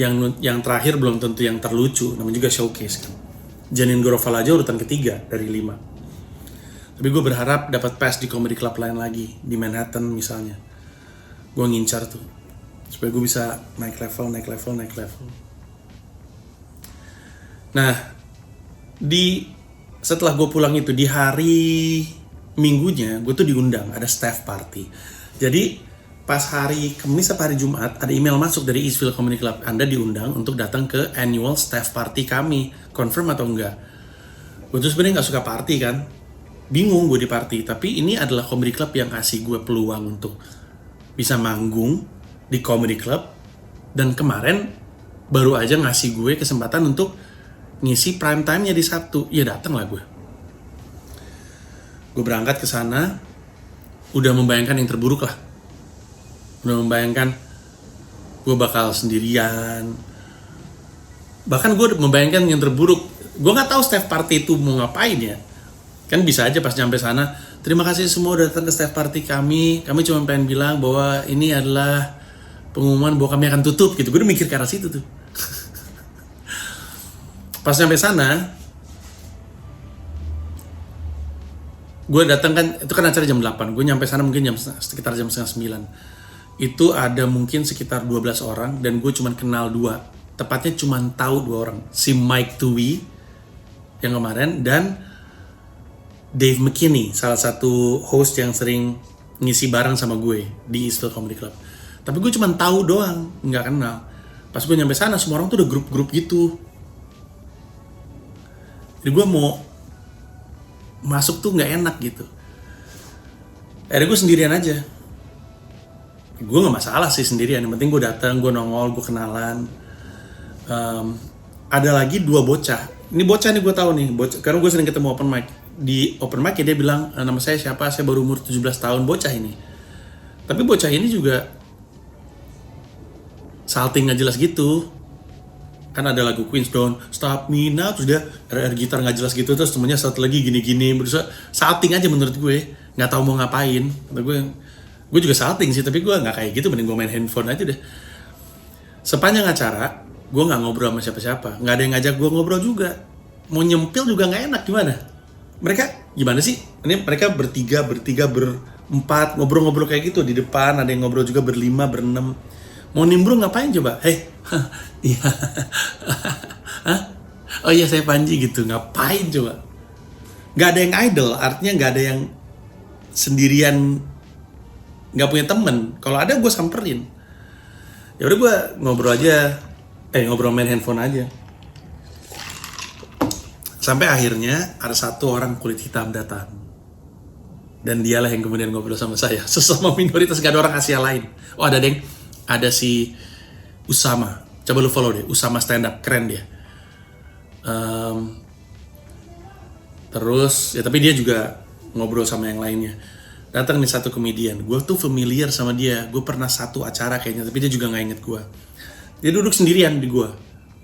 yang terakhir belum tentu yang terlucu, namanya juga showcase kan. Janine Garofalo aja urutan ketiga dari 5. Tapi gue berharap dapat pass di comedy club lain lagi, di Manhattan misalnya. Gue ngincar tuh, supaya gue bisa naik level. Nah, setelah gue pulang itu, di hari minggunya, gue tuh diundang, ada staff party. Jadi, pas hari Kamis atau hari Jumat, ada email masuk dari Eastville Comedy Club. Anda diundang untuk datang ke annual staff party kami. Confirm atau enggak? Gue tuh sebenarnya gak suka party kan. Bingung gue di party. Tapi ini adalah comedy club yang ngasih gue peluang untuk bisa manggung di comedy club. Dan kemarin baru aja ngasih gue kesempatan untuk ngisi prime time-nya di Sabtu. Ya datang lah gue. Gue berangkat ke sana, udah membayangkan yang terburuk lah. Udah membayangkan gue bakal sendirian. Bahkan gue membayangkan yang terburuk. Gue gak tahu staff party itu mau ngapain ya. Kan bisa aja pas nyampe sana, terima kasih semua udah datang ke staff party kami. Kami cuma pengen bilang bahwa ini adalah pengumuman bahwa kami akan tutup gitu. Gue udah mikir ke arah situ tuh. Pas nyampe sana, gue datang kan, itu kan acara jam 8. Gue nyampe sana mungkin sekitar jam 8:30. Itu ada mungkin sekitar 12 orang, dan gue cuma kenal 2. Tepatnya cuma tahu 2 orang. Si Mike Tui yang kemarin, dan Dave McKinney, salah satu host yang sering ngisi bareng sama gue di Eastville Comedy Club. Tapi gue cuma tahu doang, nggak kenal. Pas gue nyampe sana, semua orang tuh udah grup-grup gitu. Jadi gue mau masuk tuh nggak enak gitu. Akhirnya gue sendirian aja. Gue nggak masalah sih sendirian. Yang penting gue datang, gue nongol, gue kenalan. Ada lagi 2 bocah. Ini bocah nih gue tahu nih, bocah, karena gue sering ketemu open mic. Di open mic ya dia bilang, nama saya siapa, saya baru umur 17 tahun, bocah ini. Tapi bocah ini juga salting nggak jelas gitu. Kan ada lagu Queens Don't Stop Me Now, terus dia air gitar nggak jelas gitu, terus temennya satu lagi gini-gini, berusaha salting aja menurut gue, nggak tahu mau ngapain. Kata gue juga salting sih, tapi gue nggak kayak gitu, mending gue main handphone aja deh. Sepanjang acara, gue nggak ngobrol sama siapa-siapa, nggak ada yang ngajak gue ngobrol juga. Mau nyempil juga nggak enak, gimana? Mereka gimana sih? Ini mereka bertiga, berempat, ngobrol-ngobrol kayak gitu di depan, ada yang ngobrol juga berlima, berenam. Mau nimbrung ngapain coba? Iya. Hah? Oh iya saya Panji gitu. Ngapain coba? Nggak ada yang idle, artinya nggak ada yang sendirian, nggak punya temen. Kalau ada gue samperin. Ya udah gue ngobrol aja, ngobrol main handphone aja. Sampai akhirnya ada satu orang kulit hitam datang. Dan dialah yang kemudian ngobrol sama saya. Sesama minoritas, gak ada orang Asia lain. Oh ada deng, ada si Usama. Coba lu follow deh, Usama stand up, keren dia. Terus, ya tapi dia juga ngobrol sama yang lainnya. Datang nih satu komedian, gue tuh familiar sama dia. Gue pernah satu acara kayaknya, tapi dia juga gak inget gue. Dia duduk sendirian di gue.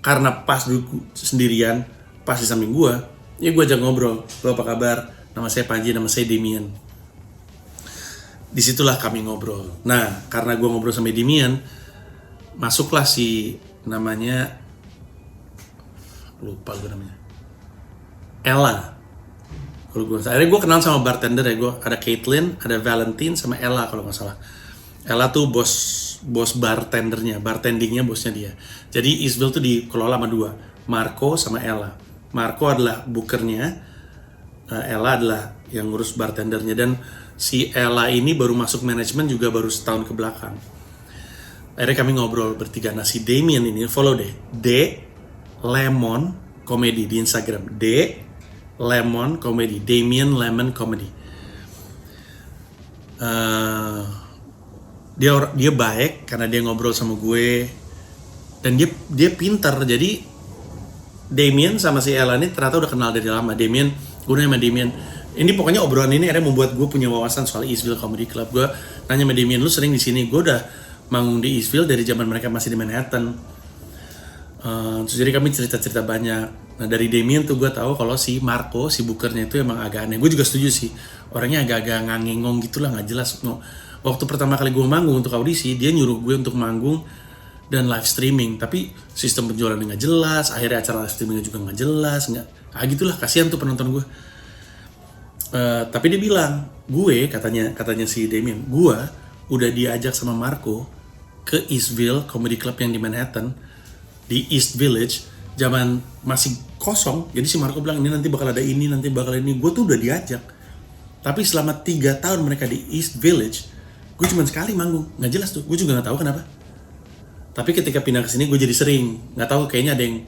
Karena pas duduk sendirian, pas di samping gue, ya gue ajak ngobrol. Lo apa kabar? Nama saya Panji, nama saya Demian. Disitulah kami ngobrol. Nah, karena gue ngobrol sama Demian, masuklah si namanya, lupa gue namanya, Ella. Akhirnya gue kenal sama bartender ya, gue ada Caitlin, ada Valentine, sama Ella kalau nggak salah. Ella tuh bos bartendernya, bartendingnya bosnya dia. Jadi Eastville tuh dikelola sama dua, Marco sama Ella. Marco adalah bookernya, Ella adalah yang ngurus bartendernya, dan si Ella ini baru masuk manajemen juga baru setahun ke belakang. Akhirnya kami ngobrol bertiga. Nah si Demian ini, follow deh, D Lemon Comedy di Instagram, D Lemon Comedy, Demian Lemon Comedy. Dia baik karena dia ngobrol sama gue, dan dia pintar. Jadi Demian sama si Ella ini ternyata udah kenal dari lama. Demian, gue nanya sama Demian, ini pokoknya obrolan ini akhirnya membuat gue punya wawasan soal Eastville Comedy Club. Gue nanya sama Demian, lu sering di sini? Gue udah manggung di Eastville dari zaman mereka masih di Manhattan. Terus jadi kami cerita-cerita banyak. Nah dari Demian tuh gue tahu kalau si Marco, si bookernya itu emang agak aneh. Gue juga setuju sih, orangnya agak-agak ngangengong gitulah, nggak jelas. Waktu pertama kali gue manggung untuk audisi, dia nyuruh gue untuk manggung dan live streaming, tapi sistem penjualannya nggak jelas. Akhirnya acara live streamingnya juga nggak jelas, gitulah, kasihan tuh penonton gue. Tapi dia bilang, gue katanya si Demian, gue udah diajak sama Marco ke Eastville Comedy Club yang di Manhattan, di East Village, zaman masih kosong. Jadi si Marco bilang, ini nanti bakal ada ini, nanti bakal ini. Gue tuh udah diajak, tapi selama 3 tahun mereka di East Village, gue cuma sekali manggung, nggak jelas tuh. Gue juga nggak tahu kenapa. Tapi ketika pindah ke sini, gue jadi sering. Nggak tahu, kayaknya ada yang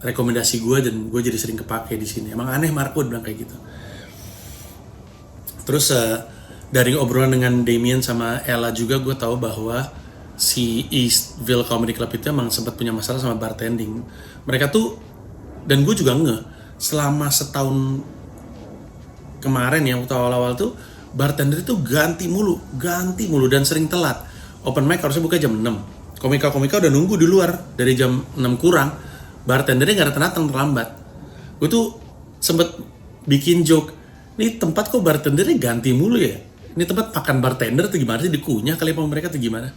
rekomendasi gue dan gue jadi sering kepake di sini. Emang aneh Marco bilang kayak gitu. Terus dari obrolan dengan Demian sama Ella juga gue tahu bahwa si Eastville Comedy Club itu emang sempat punya masalah sama bartending. Mereka tuh, dan gue juga selama setahun kemarin ya, waktu awal-awal tuh bartender itu ganti mulu dan sering telat. Open mic harusnya buka jam 6. Komika-komika udah nunggu di luar dari jam 6 kurang. Bartendernya nggak datang, terlambat. Gue tuh sempet bikin joke, ini tempat kok bartendernya ganti mulu ya? Ini tempat makan bartender atau gimana sih? Dikunyah kali sama mereka atau gimana?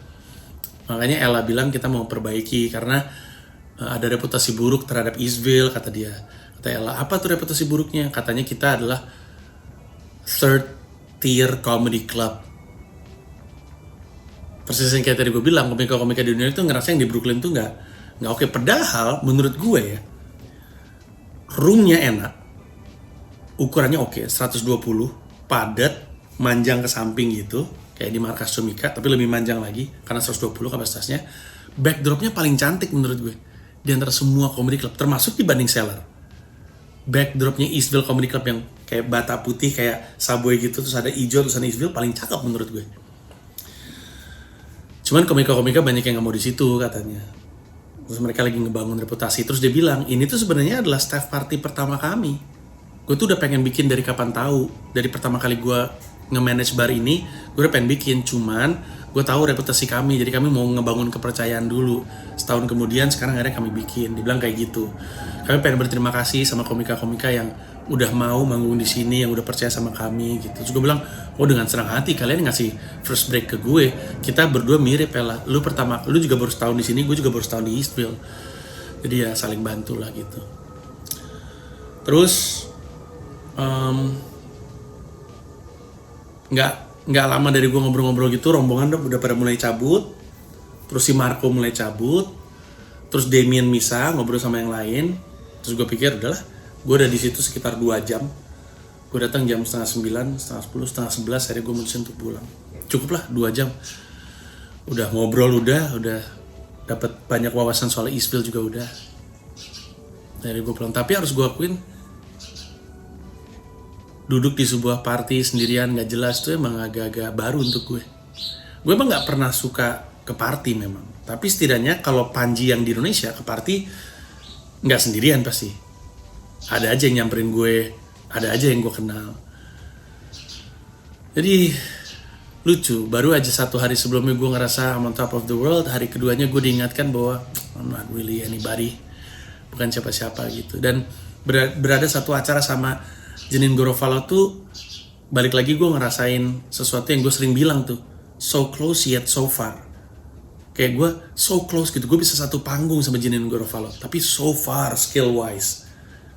Makanya Ella bilang kita mau perbaiki karena ada reputasi buruk terhadap Eastville, kata dia. Kata Ella, apa tuh reputasi buruknya? Katanya kita adalah third tier comedy club. Persis yang kayak tadi gue bilang, komika-komika di dunia itu ngerasa yang di Brooklyn tuh nggak oke. Padahal menurut gue ya, roomnya enak, ukurannya oke, 120, padat, manjang ke samping gitu, kayak di markas Comika, tapi lebih manjang lagi karena 120 kapasitasnya. Backdropnya paling cantik menurut gue di antara semua comedy club, termasuk dibanding Cellar. Backdropnya Eastville Comedy Club yang kayak bata putih, kayak subway gitu, terus ada hijau, terus ada Eastville, paling cakep menurut gue. Cuman komika-komika banyak yang nggak mau di situ katanya. Terus mereka lagi ngebangun reputasi. Terus dia bilang, ini tuh sebenarnya adalah staff party pertama kami. Gue tuh udah pengen bikin dari kapan tahu. Dari pertama kali gue nge-manage bar ini, gue udah pengen bikin. Cuman gue tahu reputasi kami, jadi kami mau ngebangun kepercayaan dulu. Setahun kemudian sekarang akhirnya kami bikin. Dia bilang kayak gitu. Kami pengen berterima kasih sama komika-komika yang udah mau manggung di sini, yang udah percaya sama kami gitu. Terus gue bilang, oh dengan senang hati kalian ngasih first break ke gue. Kita berdua mirip Ella. Lu juga baru setahun di sini, gue juga baru setahun di Eastville. Jadi ya saling bantu lah gitu. Terus nggak lama dari gue ngobrol-ngobrol gitu, rombongan udah pada mulai cabut. Terus si Marco mulai cabut, terus Damien misah ngobrol sama yang lain. Terus gue pikir udahlah, gue udah di situ sekitar 2 jam. Gue datang jam 8:30, 9:30, 10:30, 11, akhirnya gue mutusin untuk pulang. Cukup lah 2 jam. Udah ngobrol, udah dapat banyak wawasan soal Eastville juga udah. Akhirnya gue pulang. Tapi harus gue akuin, duduk di sebuah party sendirian gak jelas tuh emang agak-agak baru untuk gue. Gue emang gak pernah suka ke party memang. Tapi setidaknya kalau Panji yang di Indonesia ke party gak sendirian pasti. Ada aja yang nyamperin gue, ada aja yang gue kenal. Jadi lucu, baru aja 1 hari sebelumnya gue ngerasa I'm on top of the world. Hari keduanya gue diingatkan bahwa I'm not really anybody, bukan siapa-siapa gitu. Dan berada satu acara sama Janine Garofalo tuh, balik lagi gue ngerasain sesuatu yang gue sering bilang tuh, so close yet so far. Kayak gue so close gitu, gue bisa satu panggung sama Janine Garofalo, tapi so far skill wise.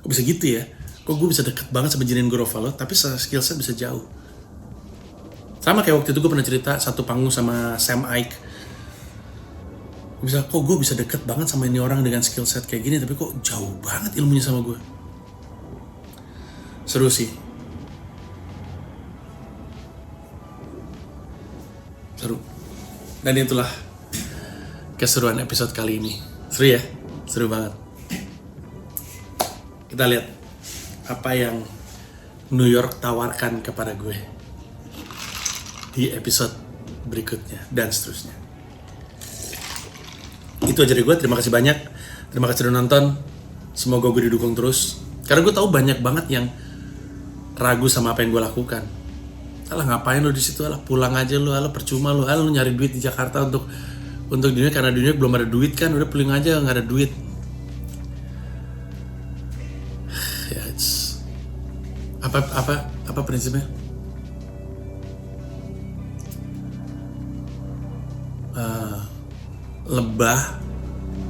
Kok bisa gitu ya? Kok gue bisa deket banget sama Janine Garofalo, tapi skill set bisa jauh. Sama kayak waktu itu gue pernah cerita satu panggung sama Sam Ike. Kok gue bisa deket banget sama ini orang dengan skill set kayak gini, tapi kok jauh banget ilmunya sama gue. Seru sih. Seru. Dan itulah keseruan episode kali ini. Seru ya? Seru banget. Kita lihat apa yang New York tawarkan kepada gue di episode berikutnya dan seterusnya. Itu aja dari gue. Terima kasih banyak. Terima kasih udah nonton. Semoga gue didukung terus. Karena gue tahu banyak banget yang ragu sama apa yang gue lakukan. Alah ngapain lo di situ? Alah pulang aja lo. Alah percuma lo. Alah lo nyari duit di Jakarta untuk dunia, karena dunia belum ada duit kan. Udah pulang aja nggak ada duit. Ya, apa prinsipnya? Lebah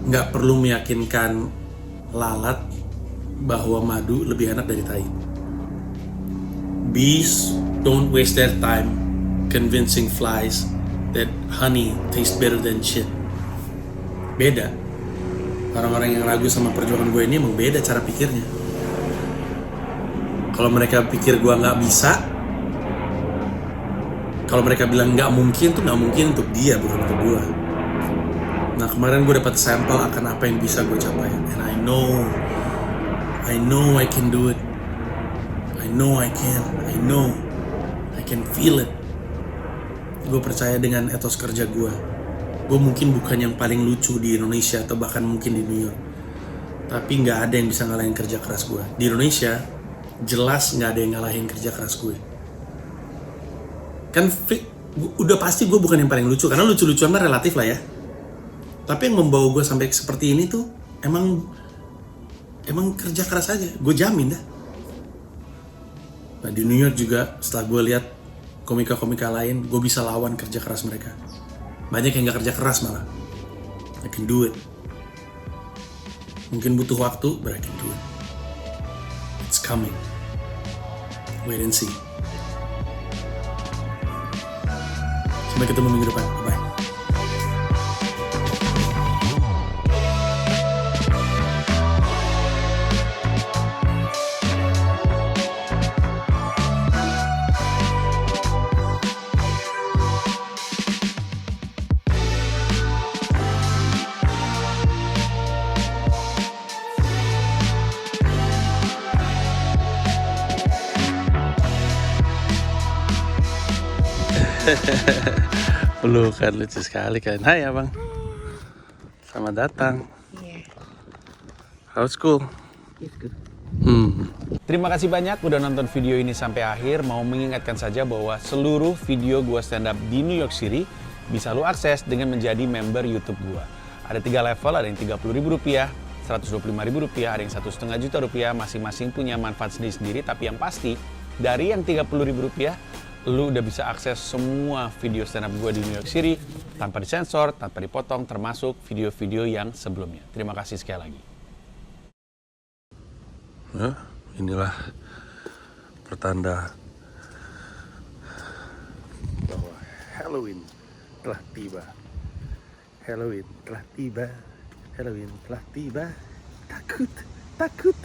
nggak perlu meyakinkan lalat bahwa madu lebih enak dari tai. Bees don't waste their time convincing flies that honey tastes better than shit. Beda. Orang-orang yang ragu sama perjuangan gue ini emang beda cara pikirnya. Kalau mereka pikir gue nggak bisa, kalau mereka bilang nggak mungkin, tuh nggak mungkin untuk dia, bukan untuk gue. Nah kemarin gue dapat sampel akan apa yang bisa gue capai, and I know I can do it. I know I can feel it. Gue percaya dengan etos kerja gue. Gue mungkin bukan yang paling lucu di Indonesia atau bahkan mungkin di New York, tapi nggak ada yang bisa ngalahin kerja keras gue. Di Indonesia jelas nggak ada yang ngalahin kerja keras gue. Kan udah pasti gue bukan yang paling lucu, karena lucu-lucuan mah relatif lah ya. Tapi yang membawa gue sampai seperti ini tuh emang kerja keras aja. Gue jamin dah. Nah di New York juga setelah gue lihat komika-komika lain, gue bisa lawan kerja keras mereka. Banyak yang gak kerja keras malah. I can do it. Mungkin butuh waktu, but I can do it. It's coming. Wait and see. Sampai ketemu minggu depan. Bye-bye. Pelukan lucu sekali kan. Hai abang. Selamat datang. How's school? Terima kasih banyak udah nonton video ini sampai akhir. Mau mengingatkan saja bahwa seluruh video gua stand up di New York City bisa lu akses dengan menjadi member YouTube gua. Ada 3 level, ada yang Rp30.000, Rp125.000, ada yang Rp1,5 juta, masing-masing punya manfaat sendiri-sendiri. Tapi yang pasti dari yang Rp30.000 lu udah bisa akses semua video stand up gue di New York City tanpa disensor, tanpa dipotong, termasuk video-video yang sebelumnya. Terima kasih sekali lagi. Nah, inilah pertanda bahwa Halloween telah tiba. Halloween telah tiba. Halloween telah tiba. Takut, takut.